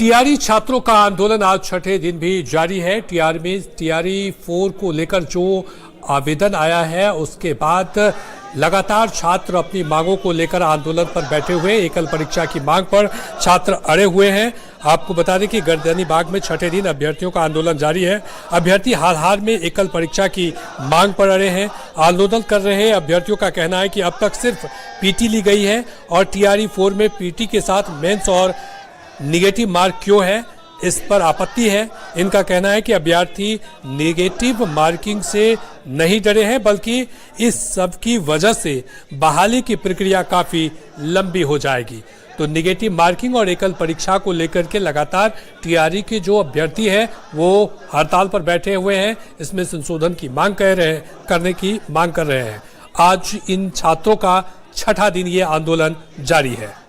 TRE छात्रों का आंदोलन आज छठे दिन भी जारी है। टीआरई 4 को लेकर जो आवेदन आया है उसके बाद लगातार छात्र अपनी मांगों को लेकर आंदोलन पर बैठे हुए। एकल परीक्षा की मांग पर छात्र अड़े हुए हैं। आपको बता दें कि गर्दनी बाग में छठे दिन अभ्यर्थियों का आंदोलन जारी है। अभ्यर्थी हाल में एकल परीक्षा की मांग पर अड़े हैं, आंदोलन कर रहे हैं। अभ्यर्थियों का कहना है कि अब तक सिर्फ पीटी ली गई है और टीआरई 4 में पीटी के साथ मेंस और निगेटिव मार्क क्यों है, इस पर आपत्ति है। इनका कहना है कि अभ्यर्थी नेगेटिव मार्किंग से नहीं डरे हैं, बल्कि इस सब की वजह से बहाली की प्रक्रिया काफी लंबी हो जाएगी। तो नेगेटिव मार्किंग और एकल परीक्षा को लेकर के लगातार टीआरई के जो अभ्यर्थी हैं वो हड़ताल पर बैठे हुए हैं। इसमें संशोधन की मांग करने की मांग कर रहे हैं। आज इन छात्रों का छठा दिन ये आंदोलन जारी है।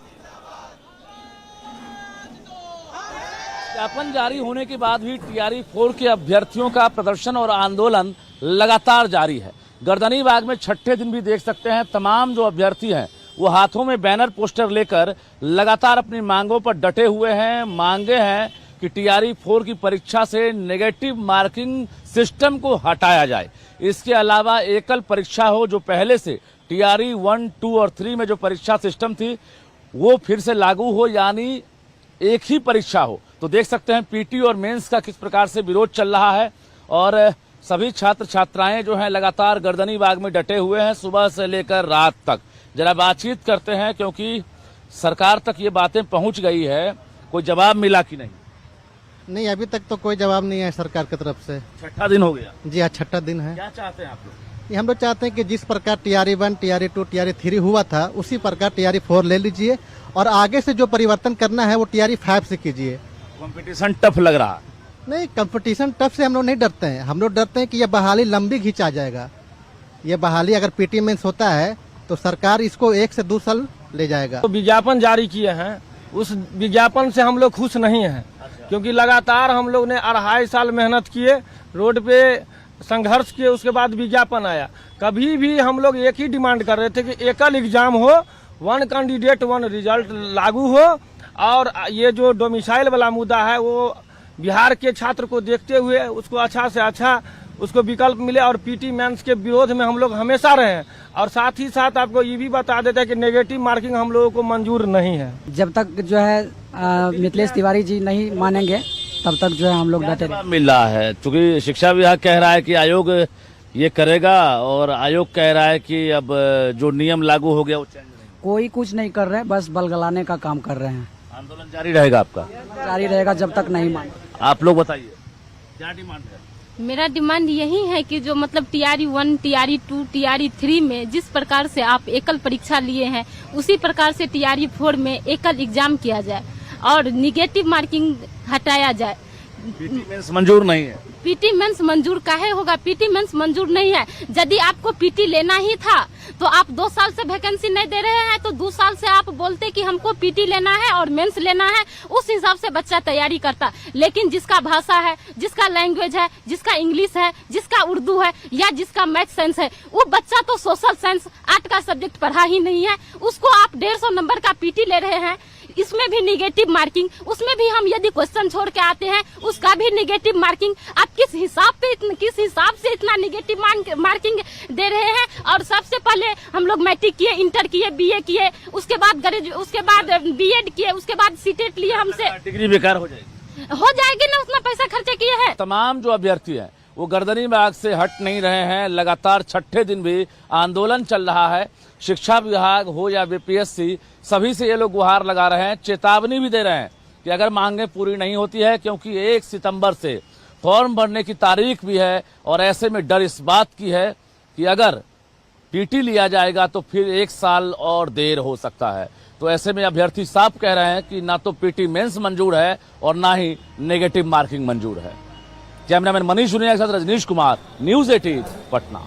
ज्ञापन जारी होने के बाद भी टीआरई 4 के अभ्यर्थियों का प्रदर्शन और आंदोलन लगातार जारी है। गर्दनी बाग में छठे दिन भी देख सकते हैं तमाम जो अभ्यर्थी हैं वो हाथों में बैनर पोस्टर लेकर लगातार अपनी मांगों पर डटे हुए हैं। मांगे हैं कि टीआरई 4 की परीक्षा से नेगेटिव मार्किंग सिस्टम को हटाया जाए। इसके अलावा एकल परीक्षा हो, जो पहले से टीआरई 1, 2 और 3 में जो परीक्षा सिस्टम थी वो फिर से लागू हो, यानी एक ही परीक्षा हो। तो देख सकते हैं पीटी और मेंस का किस प्रकार से विरोध चल रहा है और सभी छात्र छात्राएं जो हैं लगातार गर्दनी बाग में डटे हुए हैं सुबह से लेकर रात तक। जरा बातचीत करते हैं, क्योंकि सरकार तक ये बातें पहुंच गई है। कोई जवाब मिला कि नहीं? नहीं, अभी तक तो कोई जवाब नहीं है सरकार की तरफ से। छठा दिन हो गया? जी हाँ, छठा दिन है। क्या चाहते हैं आप लोग? ये हम लोग चाहते हैं कि जिस प्रकार टीआरई 1, टीआरई 2, टीआरई 3 हुआ था उसी प्रकार टीआरई 4 ले लीजिए और आगे से जो परिवर्तन करना है वो टीआरई 5 से कीजिए। कंपटीशन टफ लग रहा? नहीं, कंपटीशन टफ से हम लोग नहीं डरते हैं। हम लोग डरते हैं कि ये बहाली लंबी खींचा जाएगा। ये बहाली अगर पीटी मेंस होता है तो सरकार इसको 1 से 2 साल ले जाएगा। तो विज्ञापन जारी किए हैं, उस विज्ञापन से हम लोग खुश नहीं हैं, क्योंकि लगातार हम लोग ने 2.5 साल मेहनत किए, रोड पे संघर्ष किए, उसके बाद विज्ञापन आया। कभी भी हम लोग एक ही डिमांड कर रहे थे कि एकल एग्जाम हो, 1 कैंडिडेट 1 रिजल्ट लागू हो, और ये जो डोमिसाइल वाला मुद्दा है वो बिहार के छात्र को देखते हुए उसको अच्छा से अच्छा उसको विकल्प मिले। और पीटी मेंस के विरोध में हम लोग हमेशा रहे हैं। और साथ ही साथ आपको ये भी बता देते हैं कि नेगेटिव मार्किंग हम लोगों को मंजूर नहीं है। जब तक जो है मिथिलेश तिवारी जी नहीं मानेंगे तब तक जो है हम लोग डटे रहेंगे। मिल रहा है, क्योंकि शिक्षा विभाग कह रहा है कि आयोग ये करेगा और आयोग कह रहा है कि अब जो नियम लागू हो गया वो चेंज नहीं। कोई कुछ नहीं कर रहे हैं, बस बलगलाने का काम कर रहे हैं। आंदोलन जारी रहेगा आपका? जारी रहेगा जब तक नहीं माने। आप लोग बताइए क्या डिमांड है? मेरा डिमांड यही है कि जो मतलब टीआरई 1, टीआरई 2, टीआरई 3 में जिस प्रकार से आप एकल परीक्षा लिए हैं उसी प्रकार से टीआरई 4 में एकल एग्जाम किया जाए और निगेटिव मार्किंग हटाया जाए। पीटी मेंस मंजूर नहीं है? पीटी मेंस मंजूर काहे होगा? पीटी मेंस मंजूर नहीं है। यदि आपको पीटी लेना ही था तो आप 2 साल से वैकेंसी नहीं दे रहे हैं, तो 2 साल से आप बोलते कि हमको पीटी लेना है और मेंस लेना है, उस हिसाब से बच्चा तैयारी करता। लेकिन जिसका भाषा है, जिसका लैंग्वेज है, जिसका इंग्लिश है, जिसका उर्दू है या जिसका मैथ साइंस है, वो बच्चा तो सोशल साइंस आर्ट का सब्जेक्ट पढ़ा ही नहीं है, उसको आप 150 नंबर का पीटी ले रहे हैं। इसमें भी निगेटिव मार्किंग, उसमें भी हम यदि क्वेश्चन छोड़ के आते हैं उसका भी निगेटिव मार्किंग। आप किस हिसाब से इतना निगेटिव मार्किंग दे रहे हैं? और सबसे पहले हम लोग मैट्रिक किए, इंटर किए, बीए किए, उसके बाद बीएड किए, उसके बाद सीटेट लिए। हमसे डिग्री बेकार हो जाएगी ना, उतना पैसा खर्चे किए हैं। तमाम जो अभ्यर्थी हैं वो गर्दनी बाग से हट नहीं रहे हैं। लगातार छठे दिन भी आंदोलन चल रहा है। शिक्षा विभाग हो या बीपीएससी, सभी से ये लोग गुहार लगा रहे हैं, चेतावनी भी दे रहे हैं कि अगर मांगे पूरी नहीं होती है, क्योंकि 1 सितंबर से फॉर्म भरने की तारीख भी है और ऐसे में डर इस बात की है कि अगर पीटी लिया जाएगा तो फिर 1 साल और देर हो सकता है। तो ऐसे में अभ्यर्थी साफ कह रहे हैं कि ना तो पीटी मेंस मंजूर है और ना ही नेगेटिव मार्किंग मंजूर है। कैमरामैन मनीष जुनिया के साथ रजनीश कुमार, न्यूज़ 18 पटना।